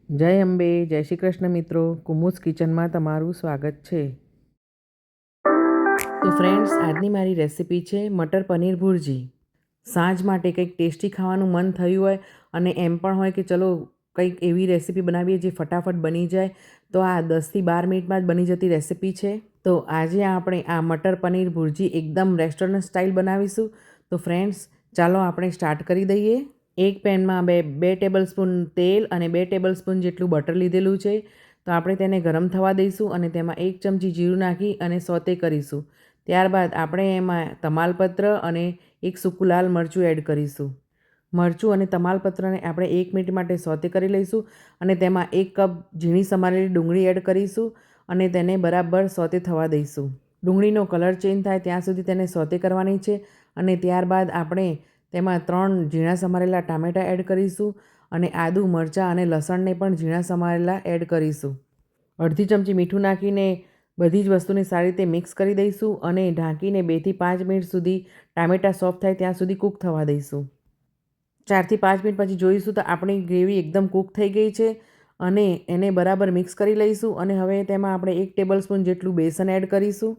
જય અંબે, જય શ્રી કૃષ્ણ મિત્રો. કુમુસ કિચનમાં તમારું સ્વાગત છે. તો ફ્રેન્ડ્સ, આજની મારી રેસિપી છે મટર પનીર ભુરજી. સાંજ માટે કંઈક ટેસ્ટી ખાવાનું મન થયું હોય અને એમ પણ હોય કે ચલો કંઈક એવી રેસિપી બનાવીએ જે ફટાફટ બની જાય, તો આ 10થી 12 મિનિટમાં જ બની જતી રેસિપી છે. તો આજે આપણે આ મટર પનીર ભુરજી એકદમ રેસ્ટોરન્ટ સ્ટાઇલ બનાવીશું. તો ફ્રેન્ડ્સ, ચાલો આપણે સ્ટાર્ટ કરી દઈએ. એક પેનમાં બે ટેબલ સ્પૂન તેલ અને 2 ટેબલ સ્પૂન જેટલું બટર લીધેલું છે. તો આપણે તેને ગરમ થવા દઈશું અને તેમાં 1 ચમચી જીરું નાખી અને સોતે કરીશું. ત્યારબાદ આપણે એમાં તમાલપત્ર અને એક સૂકું લાલ મરચું એડ કરીશું. મરચું અને તમાલપત્રને આપણે 1 મિનિટ માટે સોતે કરી લઈશું અને તેમાં 1 કપ ઝીણી સમારેલી ડુંગળી એડ કરીશું અને તેને બરાબર સોતે થવા દઈશું. ડુંગળીનો કલર ચેન્જ થાય ત્યાં સુધી તેને સોતે કરવાની છે અને ત્યારબાદ આપણે તેમાં 3 ઝીણા સમારેલા ટામેટાં એડ કરીશું અને આદું, મરચાં અને લસણને પણ ઝીણા સમારેલા એડ કરીશું. અડધી ચમચી મીઠું નાખીને બધી જ વસ્તુને સારી રીતે મિક્સ કરી દઈશું અને ઢાંકીને 2થી 5 મિનિટ સુધી ટામેટાં સોફ્ટ થાય ત્યાં સુધી કૂક થવા દઈશું. 4થી 5 મિનિટ પછી જોઈશું તો આપણી ગ્રેવી એકદમ કૂક થઈ ગઈ છે અને એને બરાબર મિક્સ કરી લઈશું અને હવે તેમાં આપણે 1 ટેબલ સ્પૂન જેટલું બેસન એડ કરીશું.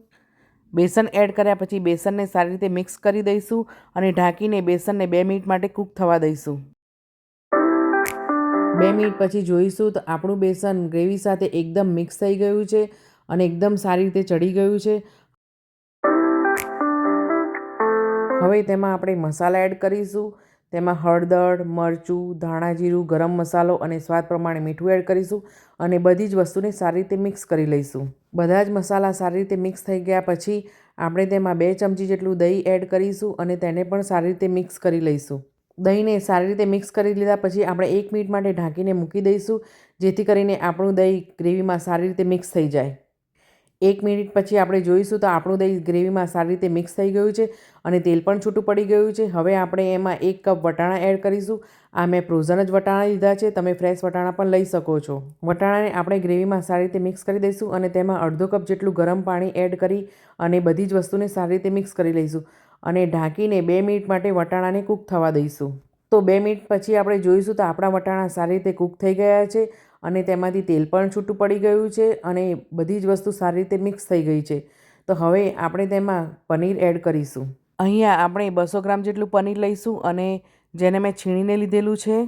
બેસન એડ કર્યા પછી બેસનને સારી રીતે મિક્સ કરી દઈશું અને ઢાંકીને બેસનને 2 મિનિટ માટે કૂક થવા દઈશું. 2 મિનિટ પછી જોઈશું તો આપણું બેસન ગ્રેવી સાથે એકદમ મિક્સ થઈ ગયું છે અને એકદમ સારી રીતે ચડી ગયું છે. હવે તેમાં આપણે મસાલા એડ કરીશું. તેમાં હળદર, મરચું, ધાણા જીરું, ગરમ મસાલો અને સ્વાદ પ્રમાણે મીઠું એડ કરીશું અને બધી જ વસ્તુને સારી રીતે મિક્સ કરી લઈશું. બધા જ મસાલા સારી રીતે મિક્સ થઈ ગયા પછી આપણે તેમાં 2 ચમચી જેટલું દહીં એડ કરીશું અને તેને પણ સારી રીતે મિક્સ કરી લઈશું. દહીંને સારી રીતે મિક્સ કરી લીધા પછી આપણે 1 મિનિટ માટે ઢાંકીને મૂકી દઈશું, જેથી કરીને આપણું દહીં ગ્રેવીમાં સારી રીતે મિક્સ થઈ જાય. 1 મિનિટ પછી આપણે જોઈશું તો આપણું દહીં ગ્રેવીમાં સારી રીતે મિક્સ થઈ ગયું છે અને તેલ પણ છૂટું પડી ગયું છે. હવે આપણે એમાં 1 કપ વટાણા એડ કરીશું. આ મેં ફ્રોઝન જ વટાણા લીધા છે, તમે ફ્રેશ વટાણા પણ લઈ શકો છો. વટાણાને આપણે ગ્રેવીમાં સારી રીતે મિક્સ કરી દઈશું અને તેમાં અડધો કપ જેટલું ગરમ પાણી એડ કરી અને બધી જ વસ્તુને સારી રીતે મિક્સ કરી લઈશું અને ઢાંકીને 2 મિનિટ માટે વટાણાને કૂક થવા દઈશું. તો 2 મિનિટ પછી આપણે જોઈશું તો આપણા વટાણા સારી રીતે કૂક થઈ ગયા છે અને તેમાંથી તેલ પણ છૂટું પડી ગયું છે અને બધી જ વસ્તુ સારી રીતે મિક્સ થઈ ગઈ છે. તો હવે આપણે તેમાં પનીર એડ કરીશું. અહીંયા આપણે 200 ગ્રામ જેટલું પનીર લઈશું અને જેને મેં છીણીને લીધેલું છે.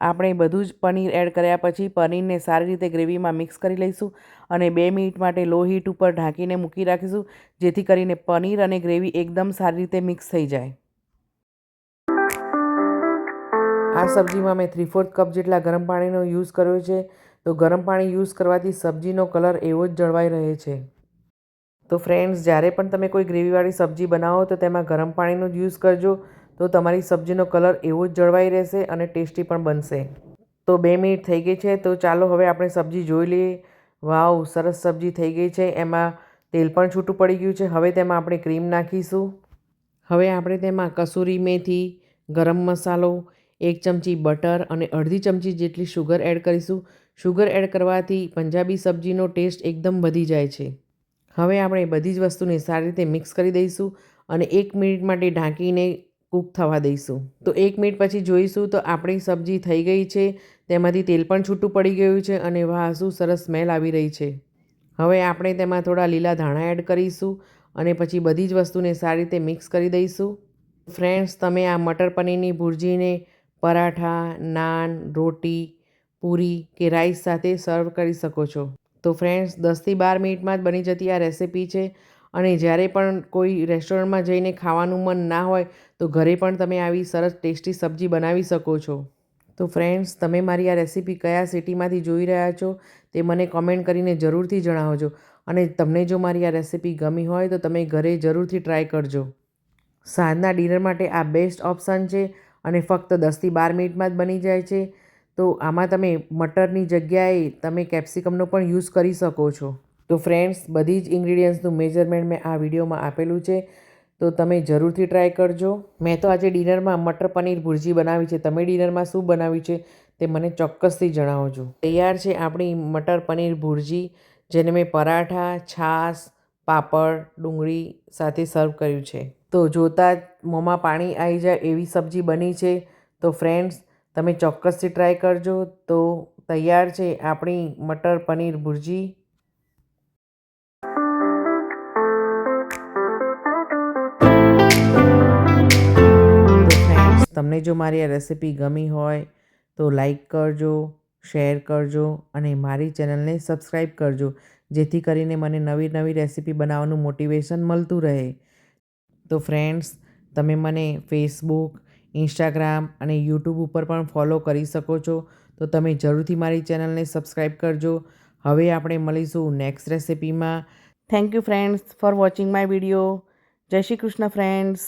આપણે બધું જ પનીર એડ કર્યા પછી પનીરને સારી રીતે ગ્રેવીમાં મિક્સ કરી લઈશું અને 2 મિનિટ માટે લો હીટ ઉપર ઢાંકીને મૂકી રાખીશું, જેથી કરીને પનીર અને ગ્રેવી એકદમ સારી રીતે મિક્સ થઈ જાય. આ સબ્જીમાં મેં 3/4 કપ જેટલા ગરમ પાણીનો યુઝ કર્યો છે. તો ગરમ પાણી યુઝ કરવાથી સબ્જીનો કલર એવો જ જળવાઈ રહે છે. તો ફ્રેન્ડ્સ, જ્યારે પણ તમે કોઈ ગ્રેવીવાળી સબ્જી બનાવો તો તેમાં ગરમ પાણીનો જ યુઝ કરજો, તો તમારી સબ્જીનો કલર એવો જ જળવાઈ રહેશે અને ટેસ્ટી પણ બનશે. તો 2 મિનિટ થઈ ગઈ છે, તો ચાલો હવે આપણે સબ્જી જોઈ લઈએ. વાવ, સરસ સબ્જી થઈ ગઈ છે. એમાં તેલ પણ છૂટું પડી ગયું છે. હવે તેમાં આપણે ક્રીમ નાખીશું. હવે આપણે તેમાં કસૂરી મેથી, ગરમ મસાલો, 1 ચમચી બટર અને અડધી ચમચી જેટલી શુગર એડ કરીશું. શુગર એડ કરવાથી પંજાબી સબ્જીનો ટેસ્ટ એકદમ વધી જાય છે. હવે આપણે બધી જ વસ્તુને સારી રીતે મિક્સ કરી દઈશું અને 1 મિનિટ માટે ઢાંકીને કૂક થવા દઈશું. તો 1 મિનિટ પછી જોઈશું તો આપણી સબ્જી થઈ ગઈ છે. તેમાંથી તેલ પણ છૂટું પડી ગયું છે અને વાહ, શું સરસ સ્મેલ આવી રહી છે. હવે આપણે તેમાં થોડા લીલા ધાણા એડ કરીશું અને પછી બધી જ વસ્તુને સારી રીતે મિક્સ કરી દઈશું. ફ્રેન્ડ્સ, તમે આ મટર પનીરની ભુરજીને પરાઠા, નાન, રોટી, પૂરી કે રાઈસ સાથે સર્વ કરી શકો છો. તો ફ્રેન્ડ્સ, 10થી 12 મિનિટમાં જ બની જતી આ રેસિપી છે અને જ્યારે પણ કોઈ રેસ્ટોરન્ટમાં જઈને ખાવાનું મન ના હોય તો ઘરે પણ તમે આવી સરસ ટેસ્ટી સબ્જી બનાવી શકો છો. તો ફ્રેન્ડ્સ, તમે મારી આ રેસિપી કયા સિટીમાંથી જોઈ રહ્યા છો તે મને કોમેન્ટ કરીને જરૂરથી જણાવજો અને તમને જો મારી આ રેસિપી ગમી હોય તો તમે ઘરે જરૂરથી ટ્રાય કરજો. સાંજના ડિનર માટે આ બેસ્ટ ઓપ્શન છે અને ફક્ત 10થી 12 મિનિટમાં જ બની જાય છે. તો આમાં તમે મટરની જગ્યાએ તમે કેપ્સિકમનો પણ યુઝ કરી શકો છો. તો ફ્રેન્ડ્સ, બધી જ ઇન્ગ્રીડિયન્ટ્સનું મેજરમેન્ટ મેં આ વિડીયોમાં આપેલું છે, તો તમે જરૂરથી ટ્રાય કરજો. મેં તો આજે ડિનરમાં મટર પનીર ભુરજી બનાવી છે. તમે ડિનરમાં શું બનાવ્યું છે તે મને ચોક્કસથી જણાવજો. તૈયાર છે આપણી મટર પનીર ભુરજી, જેને મેં પરાઠા, છાશ, પાપડ, ડુંગળી સાથે સર્વ કર્યું છે. તો જોતાં જ મોંમાં પાણી આવી જાય એવી સબ્જી બની છે. તો ફ્રેન્ડ્સ, તમે ચોક્કસથી ટ્રાય કરજો. તો તૈયાર છે આપણી મટર પનીર ભુરજી. તો ફ્રેન્ડ્સ, તમને જો મારી આ રેસિપી ગમી હોય તો લાઈક કરજો, શેર કરજો અને મારી ચેનલને સબસ્ક્રાઈબ કરજો, જેથી કરીને મને નવી નવી રેસિપી બનાવવાનું મોટિવેશન મળતું રહે. તો ફ્રેન્ડ્સ, તમે મને ફેસબુક, ઇન્સ્ટાગ્રામ અને યુટ્યુબ ઉપર પણ ફોલો કરી શકો છો. તો તમે જરૂરથી મારી ચેનલને સબસ્ક્રાઈબ કરજો. હવે આપણે મળીશું નેક્સ્ટ રેસિપીમાં. Thank you friends for watching my video. જય શ્રી કૃષ્ણ ફ્રેન્ડ્સ.